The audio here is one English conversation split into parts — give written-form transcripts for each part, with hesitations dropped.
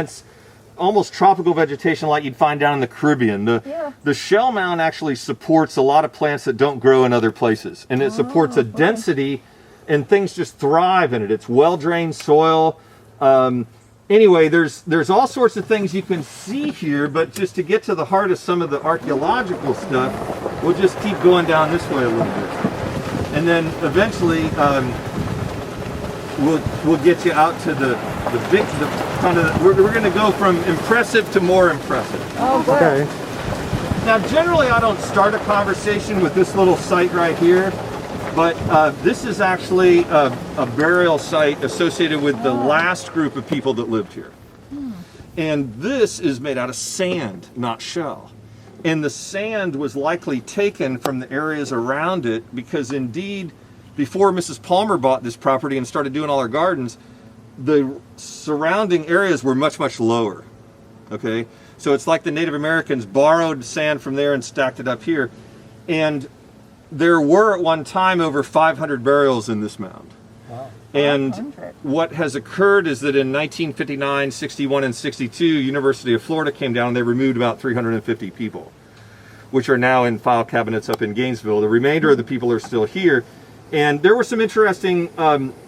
It's almost tropical vegetation like you'd find down in the Caribbean. The shell mound actually supports a lot of plants that don't grow in other places, and it supports a density, and things just thrive in it. It's well-drained soil. Anyway, there's all sorts of things you can see here, but just to get to the heart of some of the archaeological stuff, we'll just keep going down this way a little bit, and then eventually we'll get you out to the kind of, we're going to go from impressive to more impressive. Oh, good. Okay. Now, generally, I don't start a conversation with this little site right here, but this is actually a burial site associated with the last group of people that lived here. And this is made out of sand, not shell. And the sand was likely taken from the areas around it because, indeed, before Mrs. Palmer bought this property and started doing all her gardens, the surrounding areas were much, much lower. Okay? So it's like the Native Americans borrowed sand from there and stacked it up here. And there were at one time over 500 burials in this mound. Wow. And 500. what has occurred is that in 1959, 61, and 62, University of Florida came down and they removed about 350 people, which are now in file cabinets up in Gainesville. The remainder of the people are still here. And there were some interesting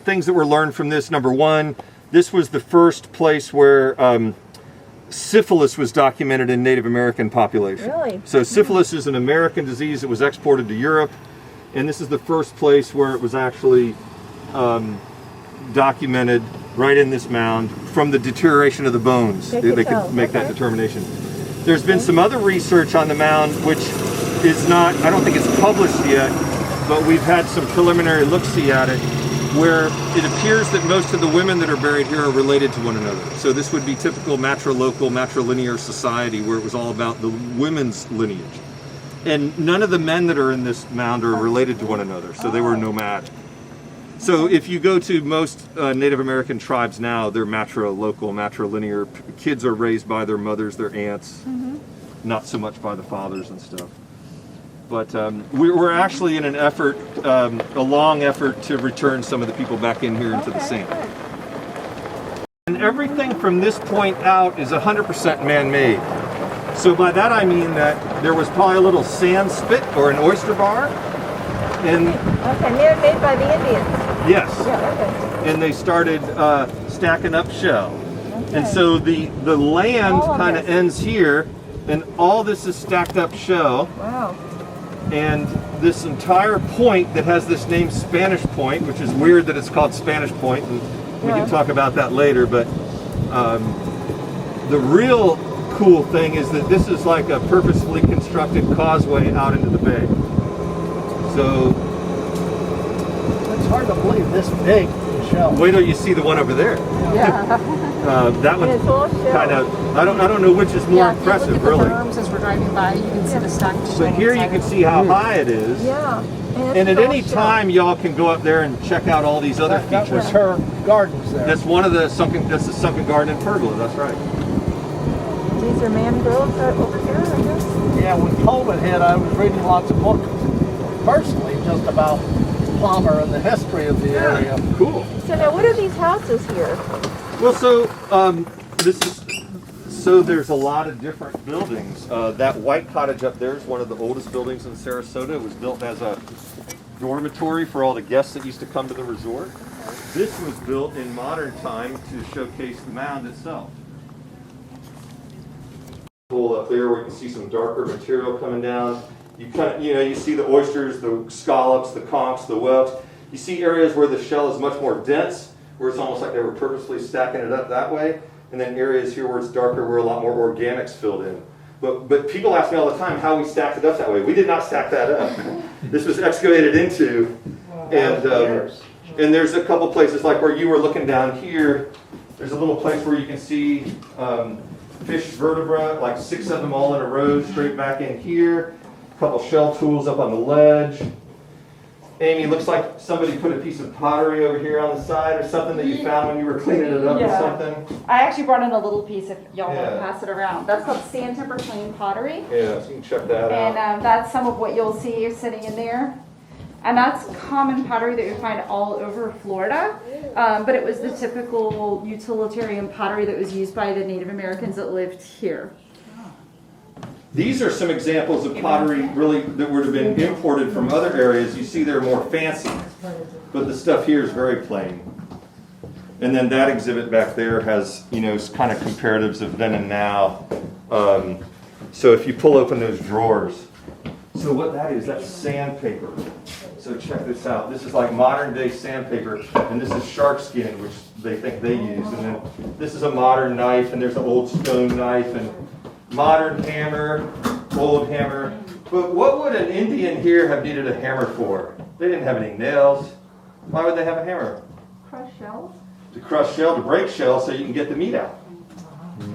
things that were learned from this. Number one, this was the first place where syphilis was documented in Native American population. Really? So syphilis is an American disease that was exported to Europe, and this is the first place where it was actually documented right in this mound from the deterioration of the bones. They could make that determination. There's been some other research on the mound, which is not, I don't think it's published yet, but we've had some preliminary look-see at it, where it appears that most of the women that are buried here are related to one another. So this would be typical matrilocal, matrilinear society, where it was all about the women's lineage. And none of the men that are in this mound are related to one another, so they were nomadic. So if you go to most Native American tribes now, they're matrilocal, matrilinear. Kids are raised by their mothers, their aunts, not so much by the fathers and stuff. But we're actually in an effort, a long effort to return some of the people back in here into the sand. And everything from this point out is 100% man-made. So by that I mean that there was probably a little sand spit or an oyster bar. And man-made by the Indians. yes. Yeah, okay. And they started stacking up shell. And so the land kind of ends here, and all this is stacked up shell. Wow. And this entire point that has this name Spanish Point, which is weird that it's called Spanish Point, and we can talk about that later, but the real cool thing is that this is like a purposefully constructed causeway out into the bay. So it's hard to believe this big, the shell. wait till you see the one over there. Yeah. That one's kind of, I don't know which is more impressive, if you look really. at the berms as we're driving by, you can see the stacked shell. But here you can see how high it is. Yeah. And at any time, y'all can go up there and check out all these other That features. was her gardens there. That's one of the sunken. That's the sunken garden in Pergola. That's right. These are mangroves over here, I guess. Yeah, when COVID hit, I was reading lots of books, personally, just about Palmer and the history of the area. Cool. So now, what are these houses here? Well, so this is. So there's a lot of different buildings. That white cottage up there is one of the oldest buildings in Sarasota. It was built as a dormitory for all the guests that used to come to the resort. This was built in modern time to showcase the mound itself. Hole up there where you can see some darker material coming down. You you see the oysters, the scallops, the conchs, the whelks. You see areas where the shell is much more dense, where it's almost like they were purposely stacking it up that way. And then areas here where it's darker, where a lot more organics filled in. But people ask me all the time how we stacked it up that way. We did not stack that up. This was excavated into, and there's a couple places like where you were looking down here. There's a little place where you can see fish vertebra, like 6 of them all in a row, straight back in here. A couple shell tools up on the ledge. Amy, looks like somebody put a piece of pottery over here on the side or something that you found when you were cleaning it up or something. I actually brought in a little piece if y'all want to Yeah. pass it around. That's called sand timber clean pottery. Yeah, so you can check that out. And that's some of what you'll see sitting in there. And that's common pottery that you find all over Florida. But it was the typical utilitarian pottery that was used by the Native Americans that lived here. These are some examples of pottery really that would have been imported from other areas. You see they're more fancy, but the stuff here is very plain. And then that exhibit back there has, you know, kind of comparatives of then and now. So if you pull open those drawers, so what that is, that's sandpaper. So check this out. This is like modern day sandpaper, and this is shark skin, which they think they use. And then this is a modern knife, and there's an old stone knife, and modern hammer, old hammer. But what would an Indian here have needed a hammer for? They didn't have any nails. Why would they have a hammer? Crush shells? To crush shell, to break shell, so you can get the meat out.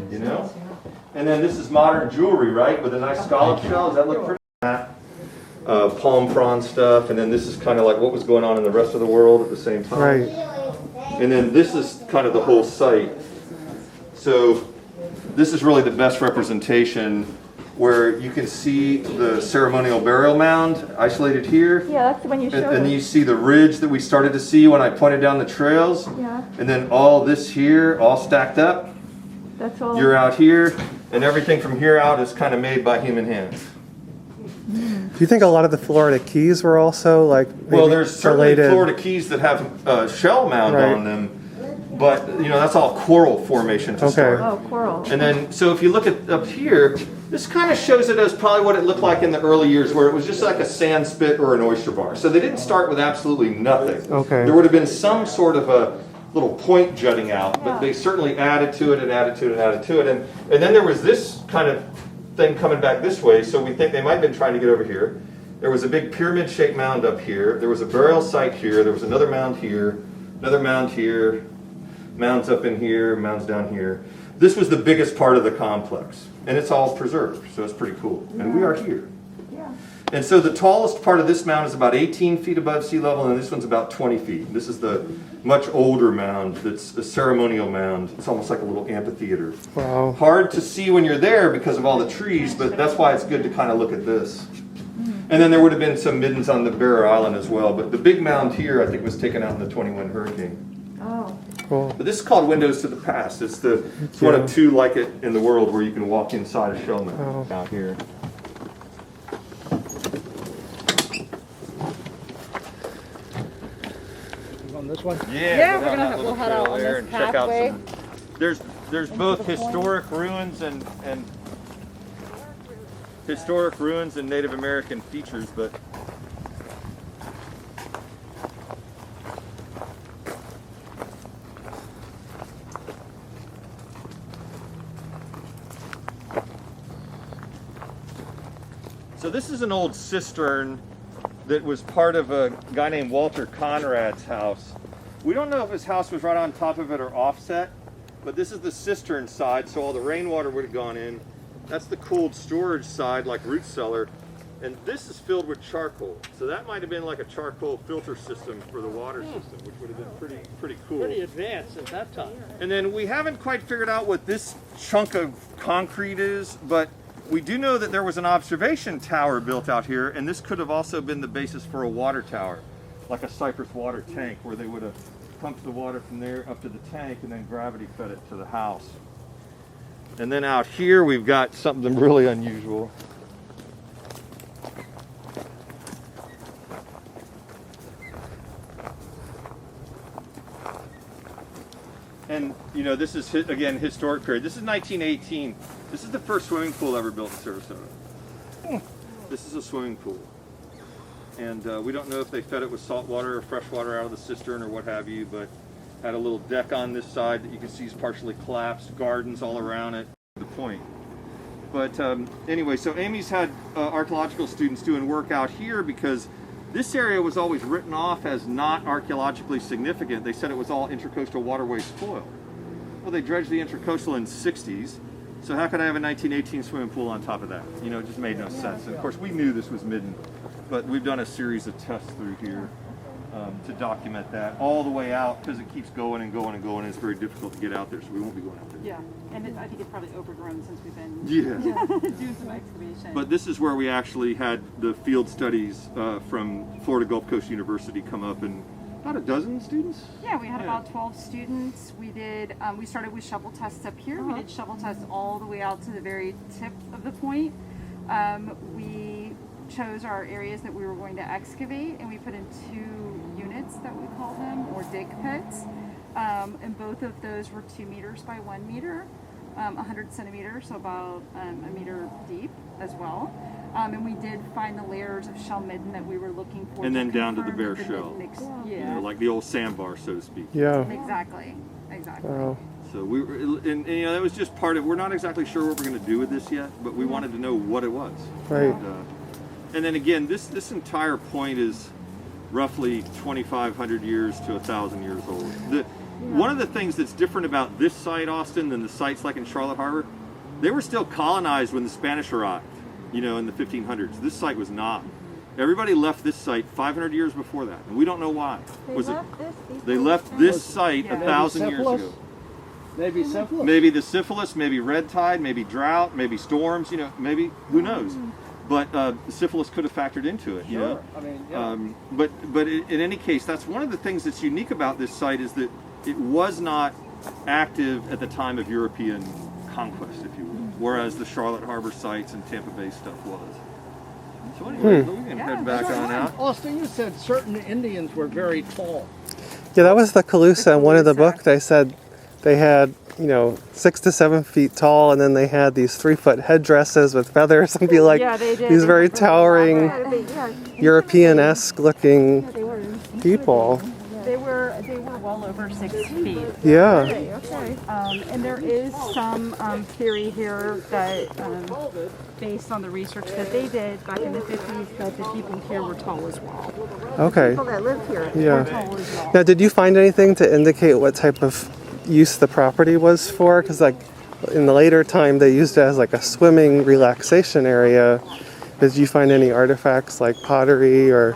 You know? And then this is modern jewelry, right? With a nice scallop shell. Does that look pretty? Palm prawn stuff, and then this is kind of like what was going on in the rest of the world at the same time. Right. And then this is kind of the whole site. So this is really the best representation where you can see the ceremonial burial mound isolated here. Yeah, that's when you showed And us. you see the ridge that we started to see when I pointed down the trails. Yeah, And then all this here, all stacked up. that's all. You're out here, and everything from here out is kind of made by human hands. Do you think a lot of the Florida Keys were also like Well, maybe there's certainly related? Florida Keys that have a shell mound Right. on them, but you know that's all coral formation to Okay. start. Oh, coral. And then, so if you look at up here, this kind of shows it as probably what it looked like in the early years, where it was just like a sand spit or an oyster bar. So they didn't start with absolutely nothing. Okay. There would have been some sort of a little point jutting out, but Yeah. they certainly added to it and added to it and added to it. And then there was this kind of thing coming back this way, so we think they might have been trying to get over here. There was a big pyramid-shaped mound up here. There was a burial site here. There was another mound here, another mound here, mounds up in here, mounds down here. This was the biggest part of the complex, and it's all preserved, so it's pretty cool. And we are here. Yeah. And so the tallest part of this mound is about 18 feet above sea level, and this one's about 20 feet. This is the much older mound that's a ceremonial mound. It's almost like a little amphitheater. Wow. Hard to see when you're there because of all the trees, but that's why it's good to kind of look at this. And then there would have been some middens on the Bear Island as well, but the big mound here I think was taken out in the 21 hurricane. Oh, Cool. But this is called Windows to the Past. It's one of two like it in the world where you can walk inside a shell mound out here. On this one? Yeah, we'll head out on this pathway. There's both historic ruins and historic ruins and Native American features, but so this is an old cistern that was part of a guy named Walter Conrad's house. We don't know if his house was right on top of it or offset, but this is the cistern side, so all the rainwater would have gone in. That's the cooled storage side, like root cellar. And this is filled with charcoal. So that might have been like a charcoal filter system for the water system, which would have been pretty cool. Pretty advanced at that time. And then we haven't quite figured out what this chunk of concrete is, but we do know that there was an observation tower built out here, and this could have also been the basis for a water tower, like a Cypress water tank, where they would have pumped the water from there up to the tank and then gravity fed it to the house. And then out here we've got something really unusual. And you know, this is again historic period. This is 1918. This is the first swimming pool ever built in Sarasota. This is a swimming pool, and we don't know if they fed it with salt water or fresh water out of the cistern or what have you, but had a little deck on this side that you can see is partially collapsed, gardens all around it. The point. But anyway, so Amy's had archaeological students doing work out here because this area was always written off as not archaeologically significant. They said it was all intercoastal waterway spoil. Well, they dredged the intercoastal in the 60s, so how could I have a 1918 swimming pool on top of that? You know, it just made no sense. And of course, we knew this was Midden, but we've done a series of tests through here. to document that all the way out because it keeps going and going and going. And it's very difficult to get out there, so we won't be going out there. Yeah, and I think it's probably overgrown since we've been Yeah. doing some excavation. But this is where we actually had the field studies from Florida Gulf Coast University come up, and about a dozen students. Yeah, we had about 12 students. We did. We started with shovel tests up here. We did shovel tests all the way out to the very tip of the point. We chose our areas that we were going to excavate, and we put in 2 units that we call them, or dig pits. And both of those were 2 meters by 1 meter, 100 centimeters, so about a meter deep as well. And we did find the layers of shell midden that we were looking for. And then down to the confirm bare that shell. midden You know, like the old sandbar, so to speak. Yeah. Exactly. Wow. So we were, and you know, that was just part of. We're not exactly sure what we're going to do with this yet, but we wanted to know what it was. Right. And then again, this entire point is roughly 2,500 years to 1,000 years old. One of the things that's different about this site, Austin, than the sites like in Charlotte Harbor, they were still colonized when the Spanish arrived, you know, in the 1500s. This site was not. Everybody left this site 500 years before that, and we don't know why. They left this site Yeah. 1,000 years syphilis? ago. Maybe syphilis. Maybe the syphilis, maybe red tide, maybe drought, maybe storms, you know, maybe, who knows? But syphilis could have factored into it, you know? Sure. I mean, yeah. But in any case, that's one of the things that's unique about this site is that it was not active at the time of European conquest, if you will, whereas the Charlotte Harbor sites and Tampa Bay stuff was. So anyway, we can head back on out. Austin, you said certain Indians were very tall. Yeah, that was the Calusa. In one of the book, they said they had, 6 to 7 feet tall, and then they had these 3-foot headdresses with feathers and be like Yeah, they did. these They very were really towering elaborate. Yeah, European-esque looking they were. people. They were well over 6 feet. Yeah. Okay. And there is some theory here that, based on the research that they did back in the 50s, that the people here were tall as well. Okay. People that live here. Yeah. Tall as well. Now, did you find anything to indicate what type of use the property was for? Because, like, in the later time, they used it as like a swimming relaxation area. Did you find any artifacts like pottery or?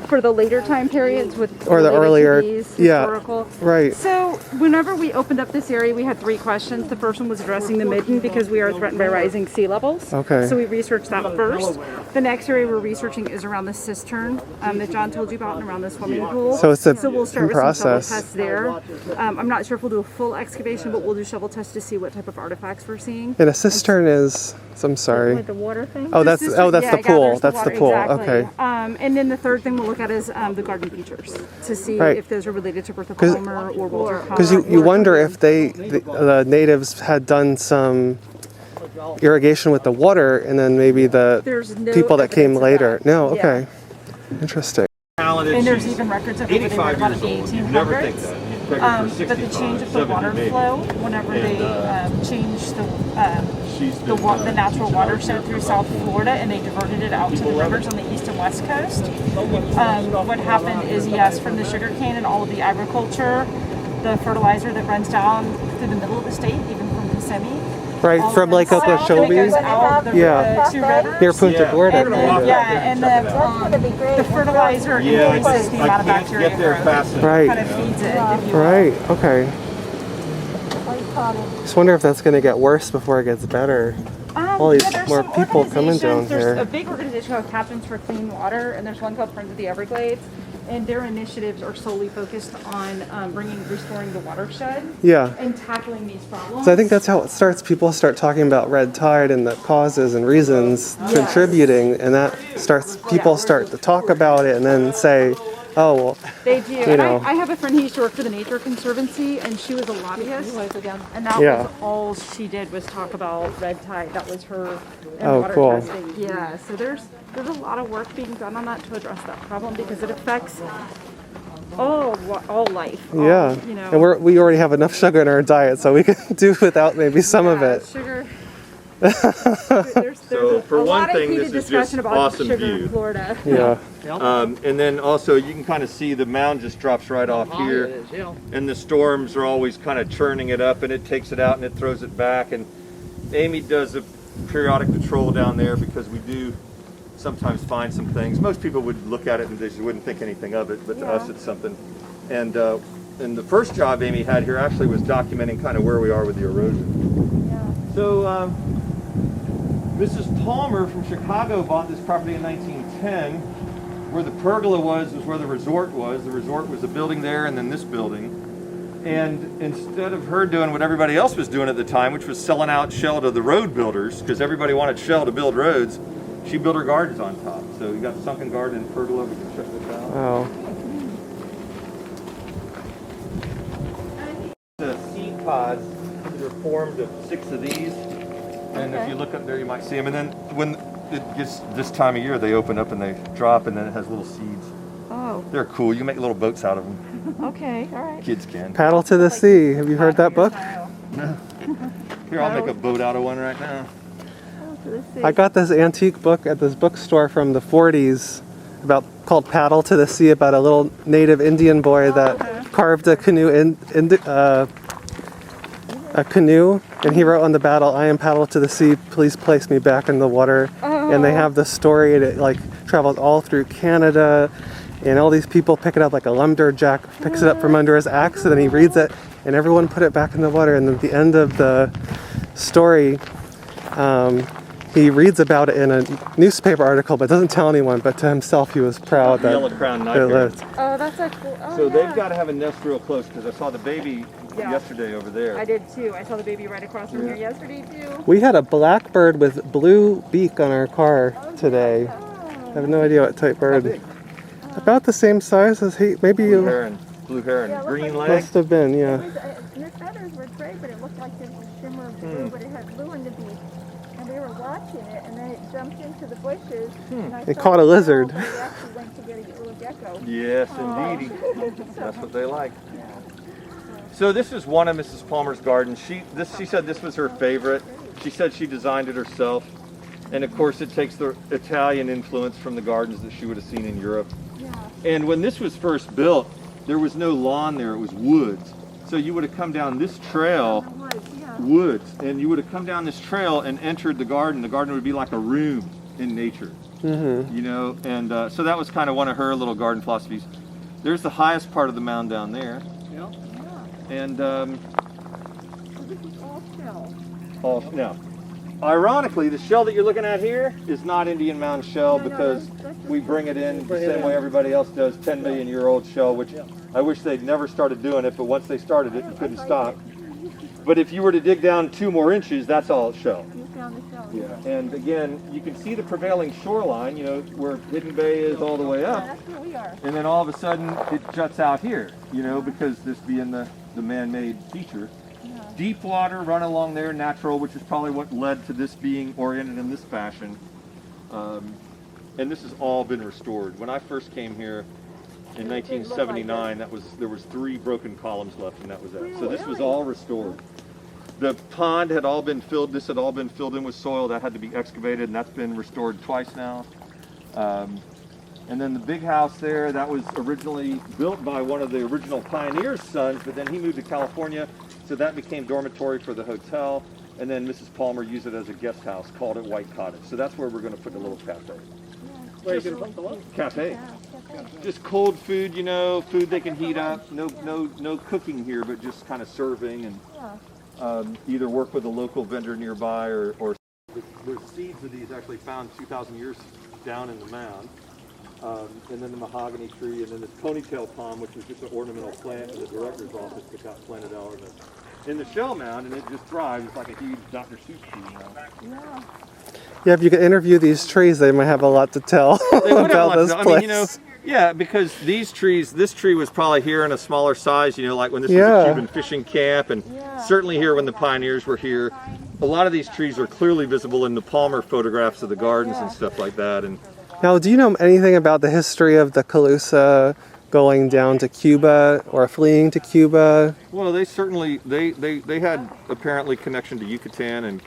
For the later time periods with Or the related to earlier- these yeah. historical. Right. So whenever we opened up this area, we had 3 questions. The first one was addressing the midden because we are threatened by rising sea levels. Okay. So we researched that first. The next area we're researching is around the cistern that John told you about and around the swimming pool. So it's a we'll start with some process. shovel tests there. I'm not sure if we'll do a full excavation, but we'll do shovel tests to see what type of artifacts we're seeing. And a cistern is. I'm sorry. Like the water thing. Oh, that's Cistern- the yeah, pool. gathers That's the water, pool. exactly. Okay. And then the third thing we'll look at is the garden features to see Right. if those are related to Bertha Palmer or Walter Palmer. Because you wonder if the natives had done some irrigation with the water, and then maybe the There's no people that came evidence of later. that. No. Yeah. Okay. Interesting. Talented. And there's She's even records of her living 85 about the years old. You'd never think 1800s. that. Pregnant for But the 65, change of the 70 water maybe. flow, whenever And, they changed She's the been, natural teaching watershed other through kids South about Florida, and they diverted it out to the rivers on the east and west coast. What happened is, yes, from the sugarcane and all of the agriculture, the fertilizer that runs down through the middle of the state, even from Kissimmee. Right all from of Lake that south, and it goes Okeechobee. out the Yeah. 2 rivers. Near Punta Yeah. Gorda. And We're the, gonna walk kinda. up there yeah, and and check it out. That's gonna be great. the fertilizer Yeah, increases the amount of I can't bacteria get there growth. fast enough. Right. Kind of feeds it, if you will. Right. Okay. Like potting. Just wonder if that's going to get worse before it gets better. All these there's more some people coming down organizations. There's here. a big organization called Captains for Clean Water, and there's one called Friends of the Everglades, and their initiatives are solely focused on restoring the watershed Yeah. and tackling these problems. So I think that's how it starts. People start talking about red tide and the causes and reasons contributing, and that starts. People start to talk about it and then say, "Oh, well, They do. And know. I have a friend who used to work for the Nature Conservancy, and she was a lobbyist. And that Yeah. was all she did was talk about red tide. That was her and Oh, water cool. testing. Yeah. So there's a lot of work being done on that to address that problem because it affects all life. all, yeah." You know. And we already have enough sugar in our diet, so we can do without maybe some of it. Sugar. there's So, for a one lot of thing, heated this is discussion just about awesome sugar view. in Florida. Yeah. And then also you can kind of see the mound just drops right off High here. it is, yeah. And the storms are always kind of churning it up, and it takes it out and it throws it back. And Amy does a periodic patrol down there because we do sometimes find some things. Most people would look at it and they just wouldn't think anything of it, but to us it's something. And the first job Amy had here actually was documenting kind of where we are with the erosion. Yeah. So Mrs. Palmer from Chicago bought this property in 1910. Where the pergola was where the resort was. The resort was a building there and then this building. And instead of her doing what everybody else was doing at the time, which was selling out shell to the road builders, because everybody wanted shell to build roads, she built her gardens on top. So you got the sunken garden and pergola. We can check this out. Wow. The seed pods that are formed of 6 of these. And if you look up there, you might see them. And then when it gets this time of year, they open up and they drop, and then it has little seeds. Oh, They're cool. You make little boats out of them. okay, all right. Kids can. Paddle to the Sea. Have you heard that book? Here, I'll make a boat out of one right now. Oh, so let's see. I got this antique book at this bookstore from the 40s called Paddle to the Sea, about a little native Indian boy that carved a canoe and he wrote on the battle, "I am paddle to the sea, please place me back in the water." And they have the story, and it like travels all through Canada, and all these people pick it up, like a lumberjack picks it up from under his axe, and then he reads it, and everyone put it back in the water. And then at the end of the story, he reads about it in a newspaper article, but doesn't tell anyone, but to himself he was proud that Yellow crown it night lived. Oh, that's so cool. Oh, So yeah. they've got to have a nest real close, because I saw the baby yesterday over there. I did too. I saw the baby right across from here yesterday too. We had a blackbird with blue beak on our car today. I have no idea what type bird. big? About the same size as he, maybe Blue you heron, blue heron, Yeah, it green looked leg. must have been, yeah. His feathers were gray, but it looked like there was a shimmer of blue, but it had blue in the beak. And we were watching it, and then it jumped into the bushes. And I It saw caught a the lizard. girl, but it actually went to get a little gecko. Yes, indeedy. That's what they like. So this is one of Mrs. Palmer's gardens. She said this was her favorite. She said she designed it herself. And of course it takes the Italian influence from the gardens that she would have seen in Europe. Yeah. And when this was first built, there was no lawn there, it was woods. So you would have come down this trail, woods, and you would have come down this trail and entered the garden. The garden would be like a room in nature, you know, and so that was kind of one of her little garden philosophies. There's the highest part of the mound down there. Yeah. And So this is all shell. now, ironically, the shell that you're looking at here is not Indian mound shell, No, no, because that's just we bring it in the same way everybody else does, 10 million year old shell, which I wish they'd never started doing it, but once they started it, you couldn't stop. But if you were to dig down 2 more inches, that's all shell. You found the shell. Yeah. And again, you can see the prevailing shoreline, you know, where Hidden Bay is all the way Yeah, up. that's where we are. And then all of a sudden it juts out here, you know, because this being the man-made feature. Deep water run along there, natural, which is probably what led to this being oriented in this fashion. And this has all been restored. When I first came here in 1979, there was 3 broken columns left, and that was it. So this was all restored. The pond had all been filled. This had all been filled in with soil. That had to be excavated, and that's been restored twice now. And then the big house there, that was originally built by one of the original pioneers' sons, but then he moved to California, so that became dormitory for the hotel. And then Mrs. Palmer used it as a guest house, called it White Cottage. So that's where we're going to put the little cafe. Where you can put the what? Cafe. Just cold food, you know, food they can heat up. No cooking here, but just kind of serving and either work with a local vendor nearby or there's seeds of these actually found 2,000 years down in the mound. And then the mahogany tree, and then this ponytail palm, which was just an ornamental plant in the director's office that got planted out in the shell mound, and it just thrives. It's like a huge Dr. Seuss tree now. Yeah, if you could interview these trees, they might have a lot to tell They would have about lots this of- place. I mean, you know, yeah, because this tree was probably here in a smaller size, you know, like when this was Yeah. a Cuban fishing camp, and certainly here when the pioneers were here. A lot of these trees are clearly visible in the Palmer photographs of the gardens and stuff like that. And Now, do you know anything about the history of the Calusa going down to Cuba or fleeing to Cuba? well, they certainly they had apparently connection to Yucatan, and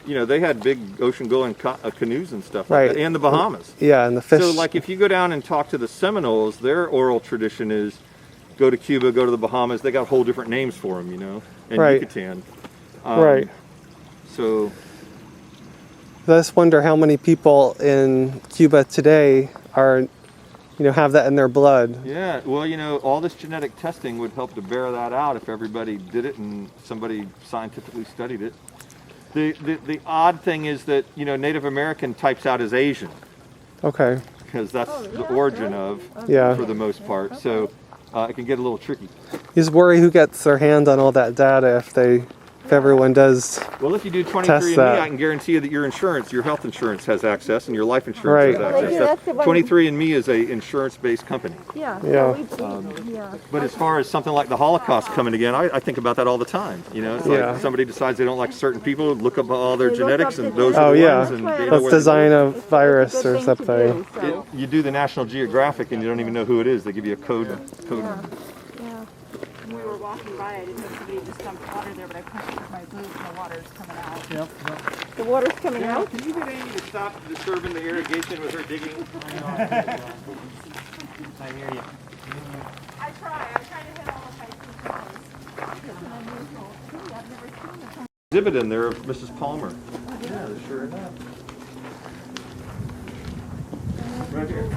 you know they had big ocean-going canoes and stuff like Right. that, and the Bahamas. Yeah, and the fish. So, like, if you go down and talk to the Seminoles, their oral tradition is go to Cuba, go to the Bahamas. They got whole different names for them, you know, and Right. Yucatan. Right. So, I just wonder how many people in Cuba today are, have that in their blood. Yeah, well, all this genetic testing would help to bear that out if everybody did it and somebody scientifically studied it. The odd thing is that, Native American types out as Asian, Okay. because that's the origin of, Yeah. for the most part. So it can get a little tricky. You just worry who gets their hands on all that data if everyone does. Well, if you do Test 23andMe, that. I can guarantee you that your health insurance has access, and your life insurance Right. has Well, access. yeah, that's the one- 23andMe is a insurance-based company. Yeah. Yeah. Yeah. But as far as something like the Holocaust coming again, I think about that all the time. It's Yeah. like somebody decides they don't like certain people, look up all their They look genetics, up and the those Oh, are the yeah. ones. And That's they why know Let's where they design a It's a virus good or thing to something. do, so, You do the National Geographic and you don't even know who it is. They give you a code. yeah. When we were walking by, I didn't know somebody just dumped water there, but I pushed it with my boots and the water's coming out. Yep. The water's coming out. Can you get Amy to stop disturbing the irrigation with her digging? I hear you. I try to hit all the places. Exhibit in there of Mrs. Palmer. Yeah, sure enough. Right here.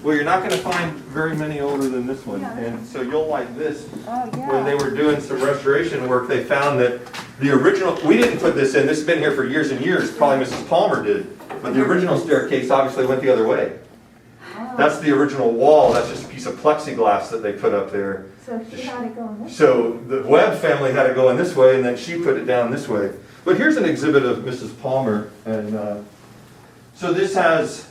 Well, you're not going to find very many older than this one, and so you'll like this. When they were doing some restoration work, they found that the original, we didn't put this in, this has been here for years and years, probably Mrs. Palmer did, but the original staircase obviously went the other way. That's the original wall, that's just a piece of plexiglass that they put up there. So she had it going this So the Webb family had to go in this way, and then she put it down this way. But here's an exhibit of Mrs. Palmer, and so this has,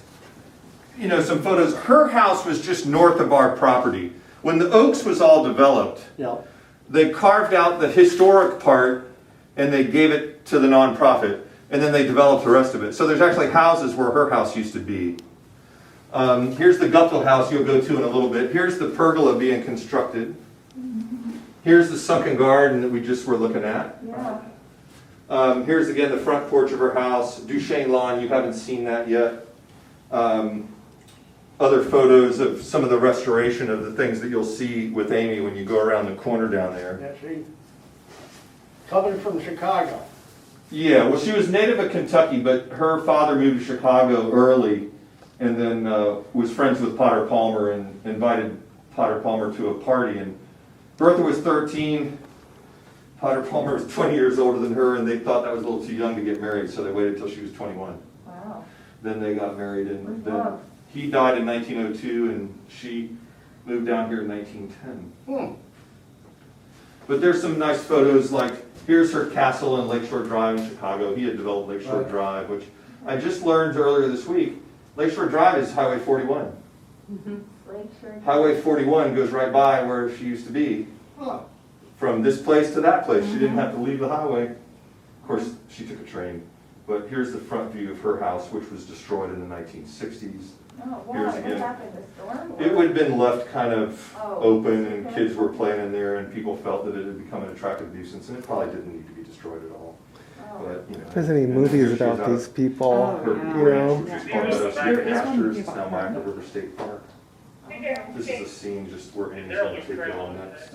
some photos. Her house was just north of our property. When the Oaks was all developed, Yep. they carved out the historic part and they gave it to the nonprofit, and then they developed the rest of it. So there's actually houses where her house used to be. Here's the Guptill house you'll go to in a little bit. Here's the pergola being constructed. Here's the sunken garden that we just were looking at. Yeah. Here's again the front porch of her house. Duchesne Lawn, you haven't seen that yet. Other photos of some of the restoration of the things that you'll see with Amy when you go around the corner down there. Yeah, she coming from Chicago. Yeah, well, she was native of Kentucky, but her father moved to Chicago early and then was friends with Potter Palmer and invited Potter Palmer to a party. And Bertha was 13. Potter Palmer was 20 years older than her, and they thought that was a little too young to get married, so they waited till she was 21. Wow. Then they got married, and Where's then Bob? he died in 1902, and she moved down here in 1910. But there's some nice photos, like here's her castle in Lakeshore Drive in Chicago. He had developed Lakeshore Right. Drive, which I just learned earlier this week. Lakeshore Drive is Highway 41. Lakeshore. Highway 41 goes right by where she used to be. From this place to that place. She didn't have to leave the highway. Of course, she took a train. But here's the front view of her house, which was destroyed in the 1960s. Oh, wow. Here's What again. happened? The storm? It would have been left kind of Oh, open, and okay. kids were playing in there, and people felt that it had become an attractive nuisance, and it probably didn't need to be destroyed at all. Oh. But, If there's any movies about these people, Her you know. ranch, which is called Meadow State Pastures, it's now Mackinac River State Park. This is a scene just where Amy's going to take you on next.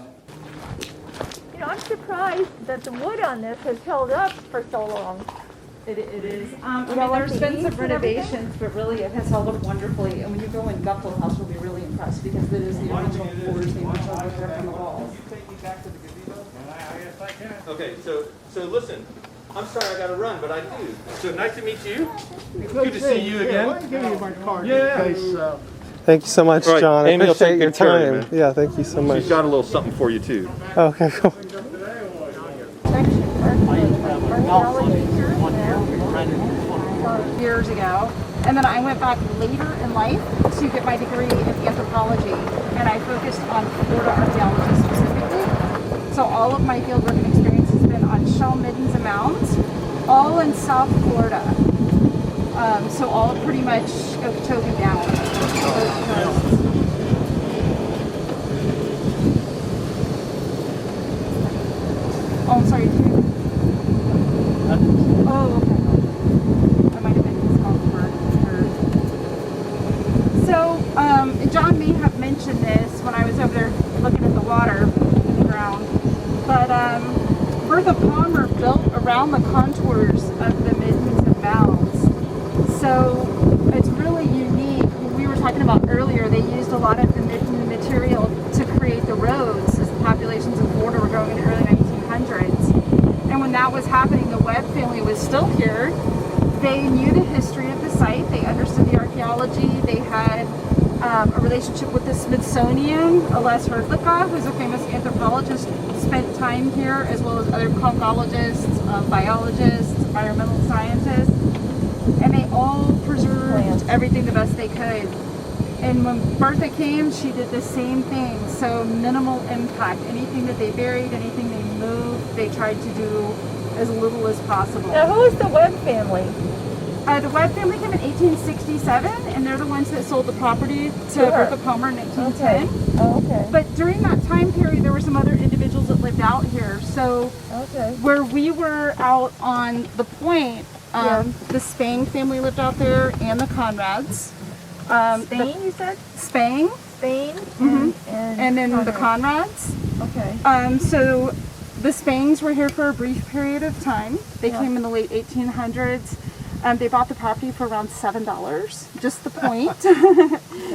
I'm surprised that the wood on this has held up for so long. It is. You know, like There's the been some eaves and everything? renovations, but really it has held up wonderfully. And when you go in Guptill House, you'll be really impressed because it is the original floors they put over on the walls. Okay, so listen, I'm sorry I got to run, but I do. So nice to meet you. Good to see you again. I'll give you my card Yeah. in case. Thank you so much, All right, John. I Amy will appreciate take your good care of you, time. man. Yeah, thank you so much. She's got a little something for you too. Okay, cool. Years ago. And then I went back later in life to get my degree in anthropology. And I focused on Florida archaeology specifically. So all of my fieldwork and experience has been on shell middens and mounds, all in South Florida. So all pretty much Okeechobee down. Oh, I'm sorry. Oh, okay. I might have been discomfort. So, John may have mentioned this when I was over there looking at the water in the ground, but Bertha Palmer built around the contours of the Mid-Hudson mounds. So it's really unique. We were talking about earlier, they used a lot of the Mid-Hudson material to create the roads as the populations of Florida were growing in the early 1900s. And when that was happening, the Webb family was still here. They knew the history of the site. They understood the archaeology. They had a relationship with the Smithsonian. Les Herdlicka, who's a famous anthropologist, spent time here, as well as other conchologists, biologists, environmental scientists. And they all preserved everything the best they could. And when Bertha came, she did the same thing. So minimal impact. Anything that they buried, anything they moved, they tried to do as little as possible. Now, who is the Webb family? The Webb family came in 1867, and they're the ones that sold the property to Bertha Palmer in 1910. Okay. Oh, okay. But during that time period, there were some other individuals that lived out here. So Okay. where we were out on the point, the Spang family lived out there, and the Conrads. Spain, you said? Spang, Spain and then the Conrads. Okay. So the Spangs were here for a brief period of time. They Yeah. came in the late 1800s. They bought the property for around $7, just the point.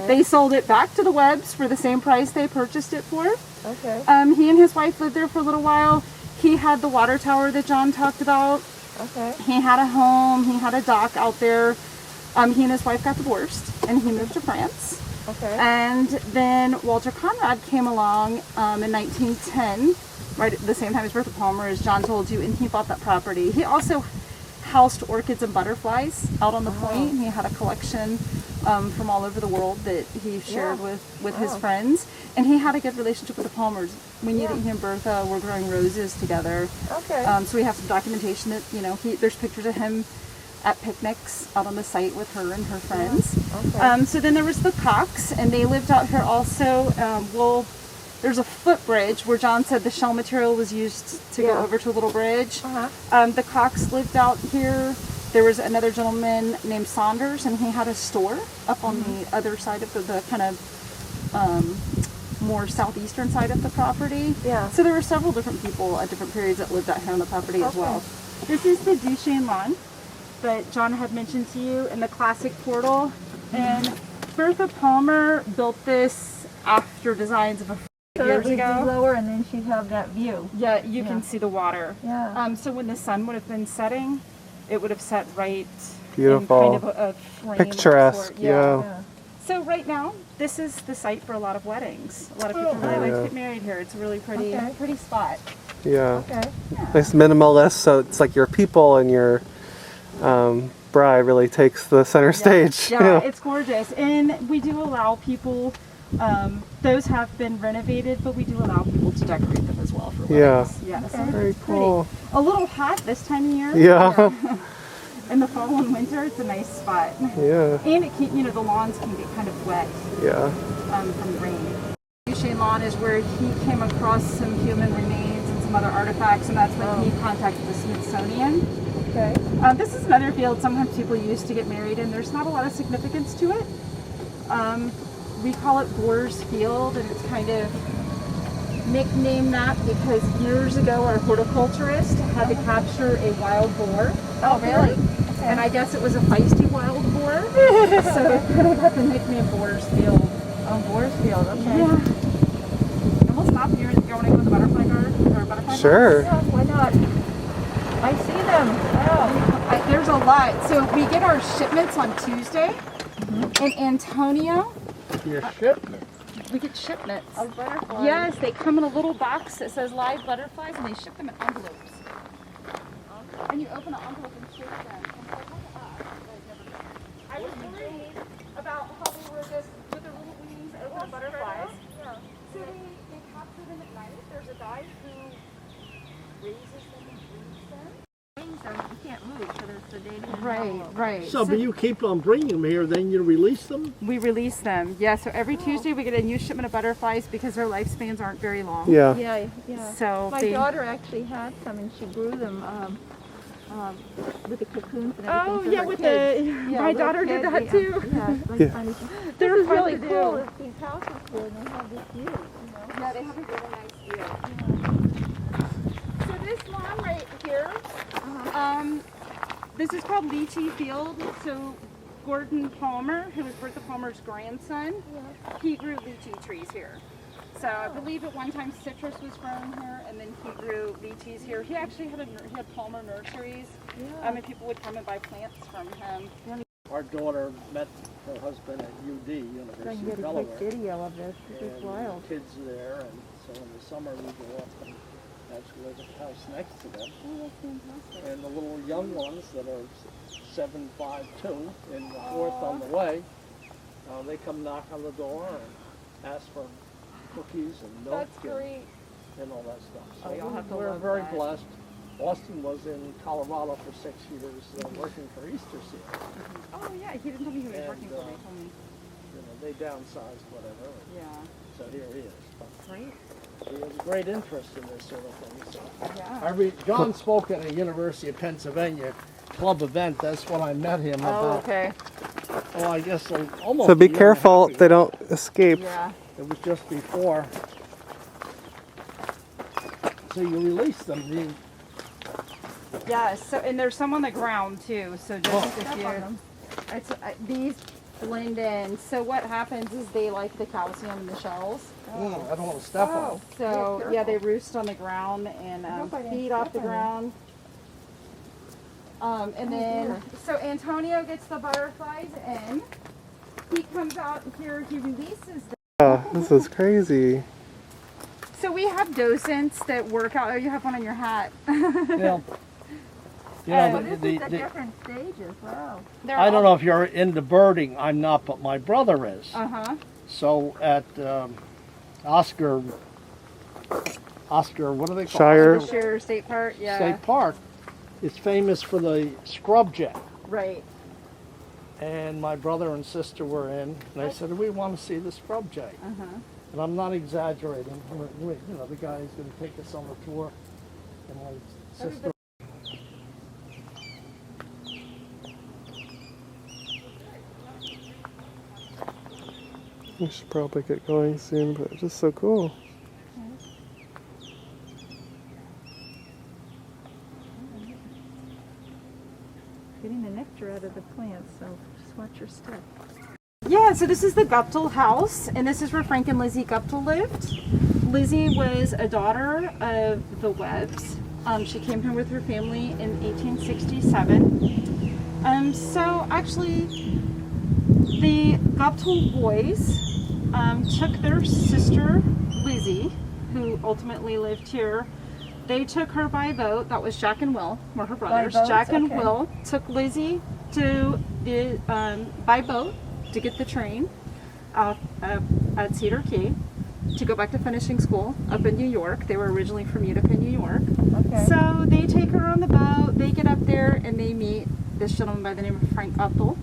They sold it back to the Webbs for the same price they purchased it for. Okay. He and his wife lived there for a little while. He had the water tower that John talked about. Okay. He had a home. He had a dock out there. He and his wife got divorced, and he moved to France. Okay. And then Walter Conrad came along in 1910, right at the same time as Bertha Palmer, as John told you, and he bought that property. He also housed orchids and butterflies out on the point. He had a collection from all over the world that he shared with his friends. And he had a good relationship with the Palmers. We knew that he and Bertha were growing roses together. Okay. So we have some documentation that, there's pictures of him at picnics out on the site with her and her friends. Okay. So then there was the Cox, and they lived out here also. There's a footbridge where John said the shell material was used to go over to a little bridge. The Cox lived out here. There was another gentleman named Saunders, and he had a store up on the other side of the kind of more southeastern side of the property. Yeah. So there were several different people at different periods that lived out here on the property as well. This is the Duchesne lawn that John had mentioned to you in the classic portal. And Bertha Palmer built this after designs of a So years it would ago. be lower, and then she'd have that view. Yeah, you can see the water. Yeah. So when the sun would have been setting, it would have set right Beautiful. in kind of a frame. Picturesque, yeah. Yeah. So right now, this is the site for a lot of weddings. A lot of people really like to get married here. It's a really pretty, Okay. pretty spot. Yeah. Okay. Nice minimalist, so it's like your people and your bride really takes the center stage. Yeah, it's gorgeous. And we do allow people, those have been renovated, but we do allow people to decorate them as well for weddings. Yeah. So Very it's pretty. cool. A little hot this time of year. Yeah. In the fall and winter, it's a nice spot. Yeah. And it can, the lawns can get kind of wet Yeah. from the rain. Duchesne Lawn is where he came across some human remains and some other artifacts, and that's when he contacted the Smithsonian. Okay. This is another field sometimes people use to get married, and there's not a lot of significance to it. We call it Boar's Field, and it's kind of nicknamed that because years ago our horticulturist had to capture a wild boar. Oh, really? And I guess it was a feisty wild boar, so it kind of got the nickname Boar's Field. Oh, Boar's Field. Okay. Yeah. And we'll stop here. You want to go to the butterfly garden or butterfly Sure. Yeah, why not? I see them. Wow. There's a lot. So we get our shipments on Tuesday. In Antonio, Your shipment. we get shipments. Of butterflies. Yes, they come in a little box that says live butterflies, and they ship them in envelopes. And you open the envelope and shake them. And so I was worried about how they were just with their little wings over the butterflies. So they capture them at night. There's a guy who raises them and breeds them. You can't move, so there's the data. Right. So, but you keep on bringing them here, then you release them? We release them. Yeah, so every Tuesday we get a new shipment of butterflies because their lifespans aren't very long. Yeah. Yeah, yeah. So My they, daughter actually had some, and she grew them with the cocoons and everything. oh for yeah, her with kids. the Yeah, my little daughter did kids, that too. Yeah, it's like Yeah. funny. They're This is fun really to do. cool. If these houses here, and they have this view. Yeah, they have a really nice view. So this lawn right here, this is called Leachy Field. So Gordon Palmer, who was Bertha Palmer's grandson, he grew lychee trees here. So I believe at one time citrus was grown here, and then he grew lychees here. He actually had he had Palmer nurseries, and people would come and buy plants from him. Our daughter met her husband at UD, So I can University get of a Delaware. quick video of this. This is And wild. kids there, and so in the summer we go up and actually live at the house next to them. Oh, that's fantastic. And the little young ones that are 7, 5, 2 in the fourth on the way, they come knock on the door and ask for cookies and milk and all that stuff. So Oh, you'll have to we're love very that. blessed. Austin was in Colorado for 6 years working for Easter Seal. Oh yeah, he didn't tell me he was And, working for me. He told me. You know, they downsized, whatever. And Yeah. so here he is. But Great. he has great interest in this sort of thing. So Yeah. John spoke at a University of Pennsylvania club event. That's when I met him about, okay. I guess almost So a be year and a careful half they ago. don't escape. Yeah. It was just before. So you release them. Yeah. So and there's some on the ground too. So just if Step you, on them. these blend in. So what happens is they like the calcium in the shells. I don't want to step on them. So Yeah, yeah, they roost on the ground and hope I didn't feed off the step on ground. And then, so Antonio gets the butterflies in. He comes out here, he releases them. Oh, this is crazy. So we have docents that work out. Oh, you have one on your hat. You know, Well, this is a different stages. Wow. I don't know if you're into birding. I'm not, but my brother is. Uh-huh. So at Oscar, what do they call Shire. it? Shire State Park, yeah. State Park. It's famous for the scrub jay. Right. And my brother and sister were in, and I said, we want to see the scrub jay. Uh-huh. And I'm not exaggerating. You know, the guy is going to take us on a tour. And my sister. We should probably get going soon, but it's just so cool. Getting the nectar out of the plants, so just watch your step. Yeah, so this is the Guptill house, and this is where Frank and Lizzie Guptill lived. Lizzie was a daughter of the Webbs. She came here with her family in 1867. So actually, the Guptill boys took their sister, Lizzie, who ultimately lived here. They took her by boat. That was Jack and Will, were her brothers. boats? Jack and Okay. Will took Lizzie to the by boat to get the train at Cedar Key to go back to finishing school up in New York. They were originally from Utica, New York. Okay. So they take her on the boat. They get up there and they meet this gentleman by the name of Frank Guptill,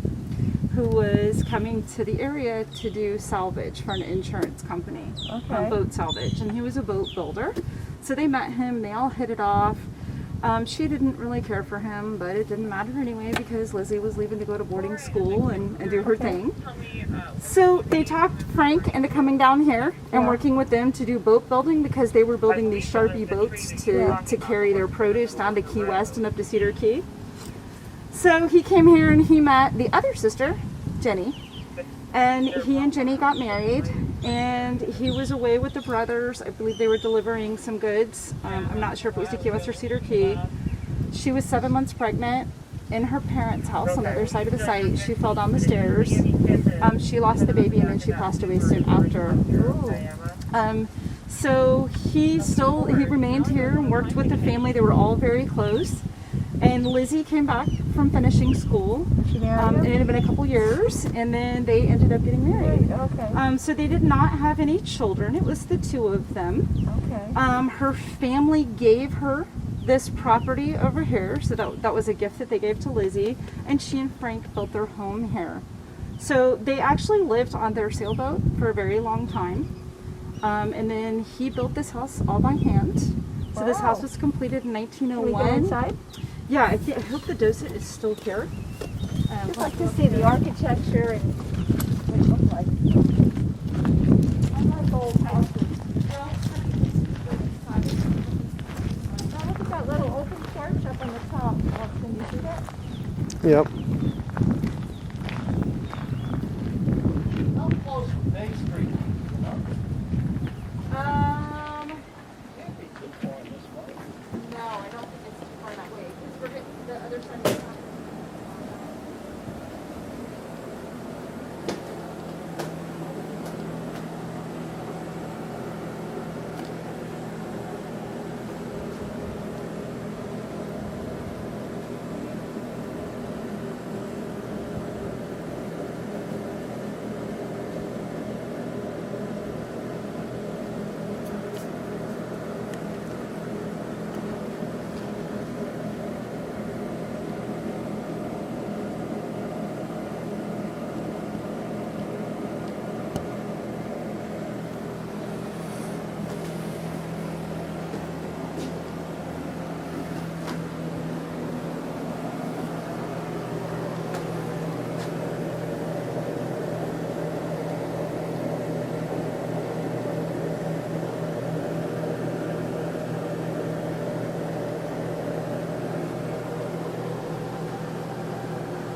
who was coming to the area to do salvage for an insurance company, Okay. boat salvage, and he was a boat builder. So they met him, they all hit it off. She didn't really care for him, but it didn't matter anyway because Lizzie was leaving to go to boarding school and do her thing. So they talked Frank into coming down here and working with them to do boat building because they were building these Sharpie boats to carry their produce down to Key West and up to Cedar Key. So he came here and he met the other sister, Jenny, and he and Jenny got married, and he was away with the brothers. I believe they were delivering some goods. I'm not sure if it was to Key West or Cedar Key. She was 7 months pregnant in her parents' house on the other side of the site. She fell down the stairs. She lost the baby and then she passed away soon after. So he remained here and worked with the family. They were all very close. And Lizzie came back from finishing school. She married It had been a couple years, and then they ended up getting married. Okay. So they did not have any children. It was the two of them. Okay. Her family gave her this property over here, so that was a gift that they gave to Lizzie, and she and Frank built their home here. So they actually lived on their sailboat for a very long time, and then he built this house all by hand. So this house Wow. was completed in Can we 1901. get inside? Yeah, I hope the docent is still here. Just like to see the architecture and what it looks like. I like old houses. Now look at that porch up on the top. Oh, can you see that? Yep. How close to Main Street? Can't be too far this way. No, I don't think it's too far that way. Because we're getting the other side of the town.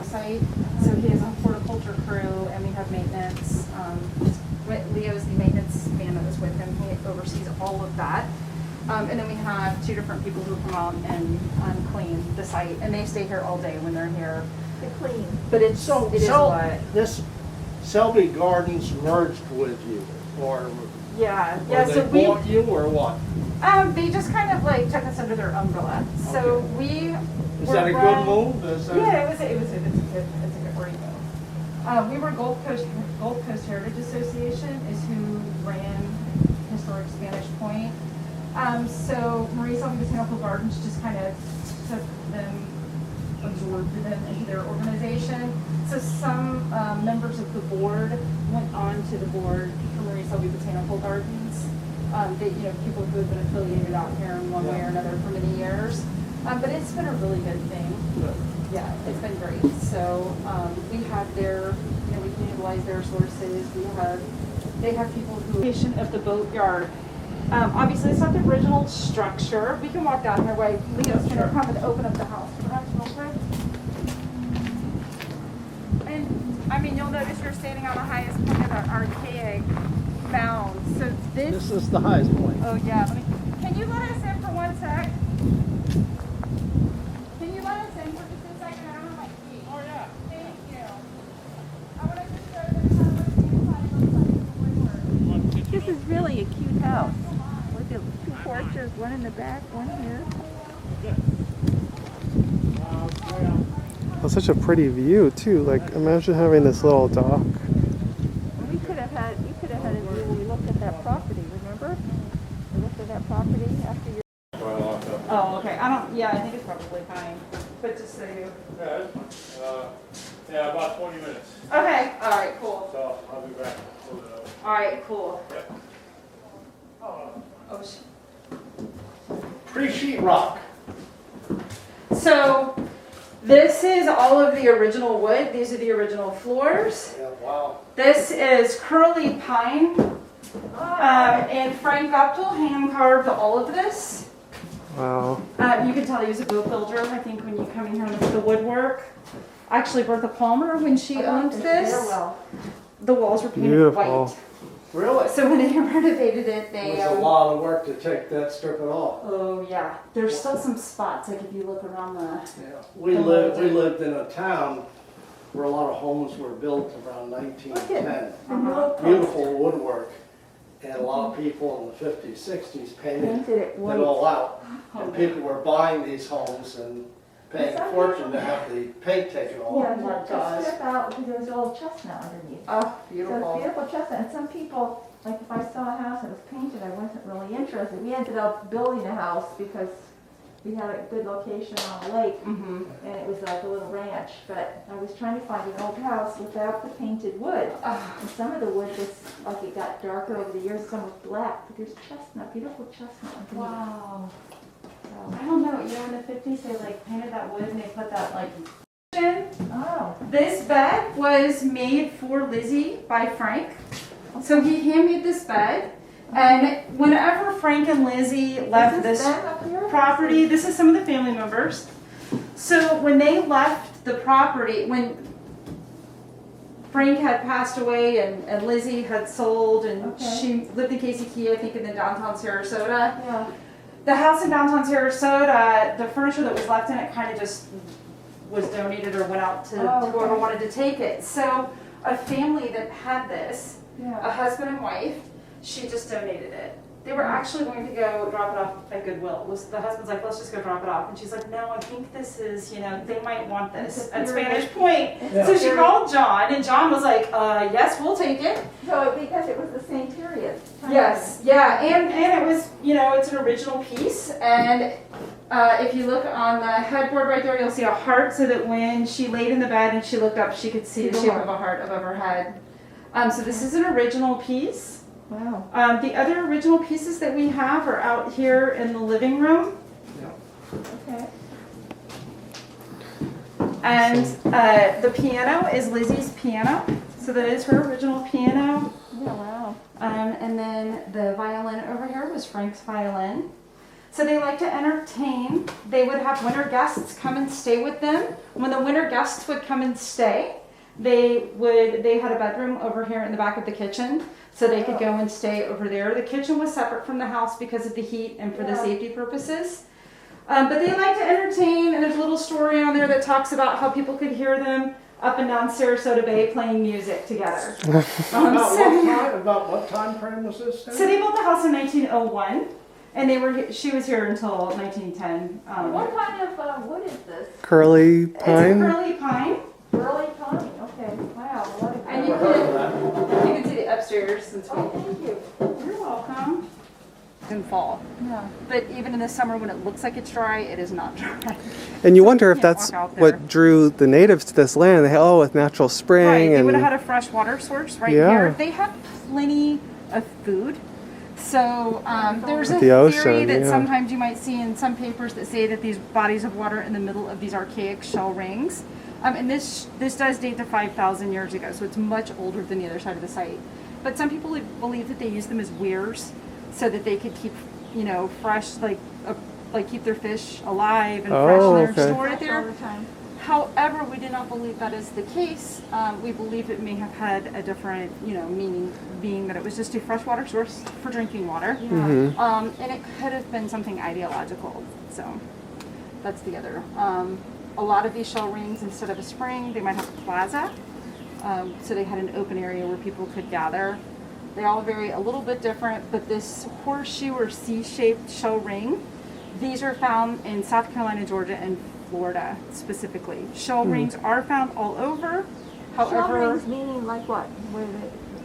Site. So he has a horticulture crew, and we have maintenance. Leo's the maintenance man that was with him. He oversees all of that. And then we have 2 different people who come out and clean the site, and they stay here all day when they're here. To clean. But it is what. This Selby Gardens merged with you, or Yeah. they So we. bought you, or what? They just kind of like took us under their umbrella. So we. Is were that a run- good move? Is that- Yeah, it's a good great move. We were Gulf Coast Heritage Association is who ran Historic Spanish Point. So Marie Selby Botanical Gardens just kind of took them, absorbed them into their organization. So some members of the board went on to the board for Marie Selby Botanical Gardens. People who have been affiliated out here in one way or another for many years. But it's been a really good thing. Yeah, it's been great. So we have their, we can utilize their sources. They have people who. Location of the boatyard. Obviously, it's not the original structure. We can walk down here while Leo's going to come and open up the house for us real quick. And you'll notice you're standing on the highest point of the archaic mound. So This is the highest point. Oh yeah. Can you let us in for 1 sec? Can you let us in for just a second? I don't have my key. Oh, yeah. Thank you. I want to just show them what the inside looks like in the woodwork. This is really a cute house. With the 2 porches, one in the back, one here. That's such a pretty view too. Like imagine having this little dock. We could have had a view when we looked at that property, remember? We looked at that property after you. Oh, okay. I think it's probably fine. But just so you. Yeah, about 20 minutes. Okay. All right. Cool. So I'll be back. All right. Cool. Yep. Oh, shit. Pre-sheetrock. So this is all of the original wood. These are the original floors. Yeah, wow. This is curly pine. And Frank Guptill hand carved all of this. Wow. You can tell he was a boat builder, I think, when you come in here and look at the woodwork. Actually, Bertha Palmer, when she owned this, the walls were painted Beautiful. white. Really? So when they renovated it, they. It was a lot of work to take that strip it off. Oh yeah, there's still some spots. Like if you look around the. Yeah. We lived in a town where a lot of homes were built around 1910. Beautiful woodwork. And a lot of people in the 50s, 60s painted it all out. And people were buying these homes and paying a fortune to have the paint taken off. Yeah, my just gosh. strip out because there was old chestnut underneath. Oh, So it's beautiful. beautiful chestnut, and some people, like if I saw a house that was painted, I wasn't really interested. We ended up building a house because we had a good location on a lake, Mm-hmm. and it was like a little ranch. But I was trying to find an old house without the painted wood. And some of the wood was, like it got darker over the years, some was black, but there's chestnut, beautiful chestnut underneath. Wow. So- I don't know. In the 50s, they like painted that wood and they put that like. Oh, This bed was made for Lizzie by Frank. So he handmade this bed. And whenever Frank and Lizzie left Is this them up here? property, this is some of the family members. So when they left the property, when Frank had passed away and Lizzie had sold and Okay. she lived in Casey Key, I think in the downtown Sarasota. Yeah. The house in downtown Sarasota, the furniture that was left in it kind of just was donated or went out to Oh, whoever okay. wanted to take it. So a family that had this, a Yeah. husband and wife, she just donated it. They were actually going to go drop it off at Goodwill. The husband's like, let's just go drop it off. And she's like, no, I think this is, they might want this It's a at period. Spanish Point. Yeah. So she called John, and John was like, yes, we'll take it. So because it was the same period. Yes, yeah, and it was, it's an original piece, and if you look on the headboard right there, you'll see a heart, so that when she laid in the bed and she looked up, she could see the shape of a heart above her head. So this is an original piece. Wow. The other original pieces that we have are out here in the living room, Okay. and the piano is Lizzie's piano, so that is her original piano. Yeah, wow. And then the violin over here was Frank's violin. So they like to entertain. They would have winter guests come and stay with them. When the winter guests would come and stay, they had a bedroom over here in the back of the kitchen, so they could go and stay over there. The kitchen was separate from the house because of the heat and for the Yeah. safety purposes. But they like to entertain, and there's a little story on there that talks about how people could hear them up and down Sarasota Bay playing music together. About what time frame was this? So they built the house in 1901, and she was here until 1910. What kind of wood is this? Curly It's a pine. curly pine, Burley pine. Okay. Wow. What a and you can see the upstairs since Oh, thank you. You're welcome. In fall, Yeah. but even in the summer when it looks like it's dry, it is not dry. And you wonder if can't that's walk out there. what drew the natives to this land. They had, it's natural spring Right, they and would have had a fresh water source right Yeah. here. They have plenty of food. So there's a The theory ocean, that yeah. sometimes you might see in some papers that say that these bodies of water in the middle of these archaic shell rings. And this does date to 5,000 years ago, so it's much older than the other side of the site. But some people believe that they use them as weirs so that they could keep, fresh, like keep their fish alive and fresh Oh, and okay. store it All there. the time. However, we do not believe that is the case. We believe it may have had a different, meaning, being that it was just a freshwater source for drinking water. Yeah. And it could have been something ideological. So that's the other. A lot of these shell rings, instead of a spring, they might have a plaza. So they had an open area where people could gather. They all vary a little bit different, but this horseshoe or C-shaped shell ring, these are found in South Carolina, Georgia, and Florida specifically. Shell rings are found all over. Shell However, rings meaning like what? Where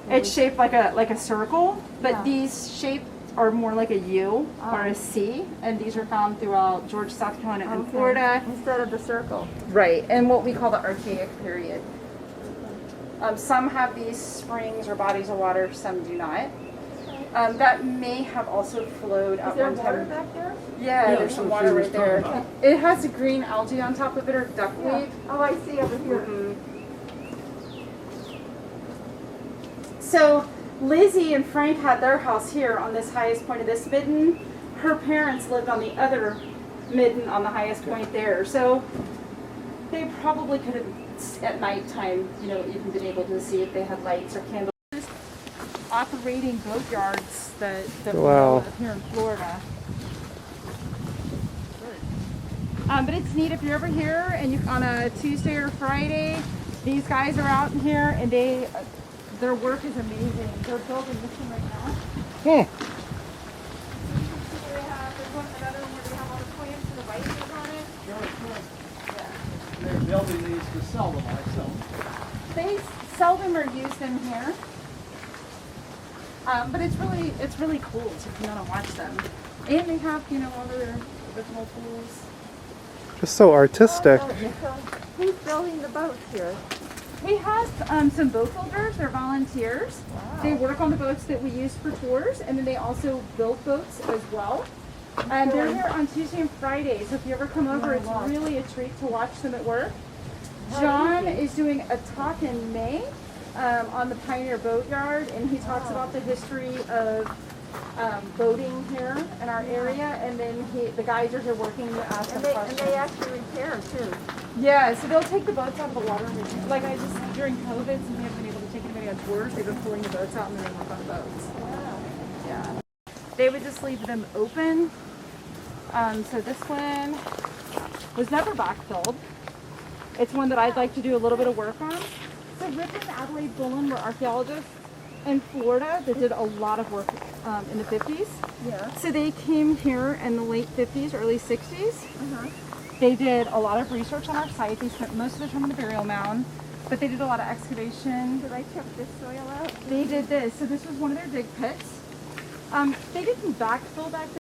they, it's shaped like a circle, but Yeah. these shapes are more like a U or Oh. a C, and these are found throughout Georgia, South Carolina, and Okay. Florida. Instead of the circle. Right, and what we call the archaic period. Some have these springs or bodies of water, some do not. That may have also flowed Is at there one water time. back there? Yeah, Yeah, there's some that's water what right she was there. talking It has a green algae on top of it, or duckweed. Oh, I see over here. So Lizzie and Frank had their house here on this highest point of this midden. Her parents lived on the other midden on the highest point there. So they probably could have, at nighttime, even been able to see if they had lights or candles. Operating boatyards that we Wow. know of here in Florida. But it's neat if you're ever here and you on a Tuesday or Friday. These guys are out in here and their work is amazing. They're building this one right now. Hmm. There's another one where they have all the plants and the white on it. They're building these to sell them, myself. They seldom or use them here. But it's really cool to come out and watch them. And they have, all their original tools. just so artistic. Oh, so who's building the boats here? We have some boat builders. They're volunteers. Wow. They work on the boats that we use for tours, and then they also build boats as well. And they're here on Tuesday and Friday, so if you ever come over, it's really a treat to watch them at work. John is doing a talk in May on the Pioneer Boatyard, and he talks about the history of boating here in our area, and then the guys are here working some And they actually repair too. Yeah, so they'll take the boats out of the water. And like during COVID, since we haven't been able to take anybody on tours, they've been pulling the boats out and then they work on the boats. Yeah. They would just leave them open. So this one was never backfilled. It's one that I'd like to do a little bit of work on. So Rip and Adelaide Bullen were archaeologists in Florida that did a lot of work in the 50s. Yeah. So they came here in the late 50s, early 60s. They did a lot of research on our site. They spent most of the time on the burial mound, but they did a lot of excavation. So they took this soil out? They did this. So this was one of their dig pits. They didn't backfill back then.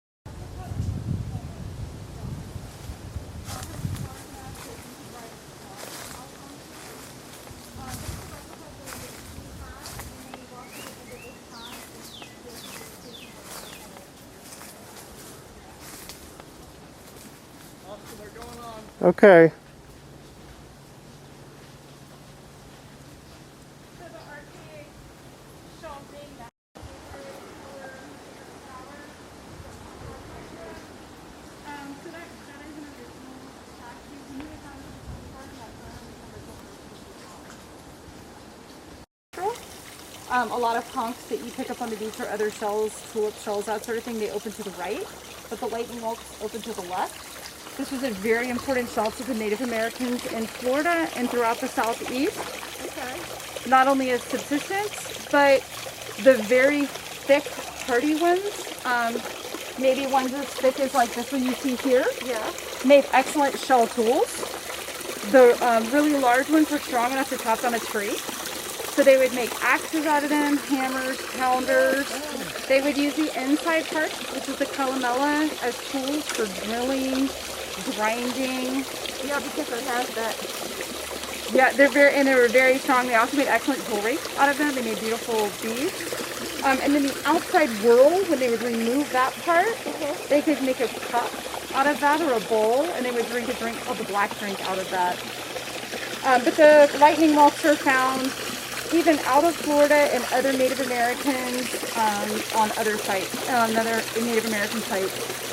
Okay. A lot of conchs that you pick up on the beach or other shells, tulip shells, that sort of thing, they open to the right, but the lightning whelks open to the left. This was a very important shell to the Native Americans in Florida and throughout the Southeast. Okay. Not only as subsistence, but the very thick, hardy ones, maybe ones as thick as like this one you see here, Yeah. made excellent shell tools. The really large ones were strong enough to chop down a tree. So they would make axes out of them, hammers, pounders. They would use the inside part, which is the columella, as tools for drilling, grinding. Yeah, because it has that. Yeah, they were very strong. They also made excellent jewelry out of them. They made beautiful beads. And then the outside whorl, when they would remove that part, they could make a cup out of that or a bowl, and they would drink a drink called the black drink out of that. But the lightning whelks are found even out of Florida and other Native Americans on other sites, on other Native American sites.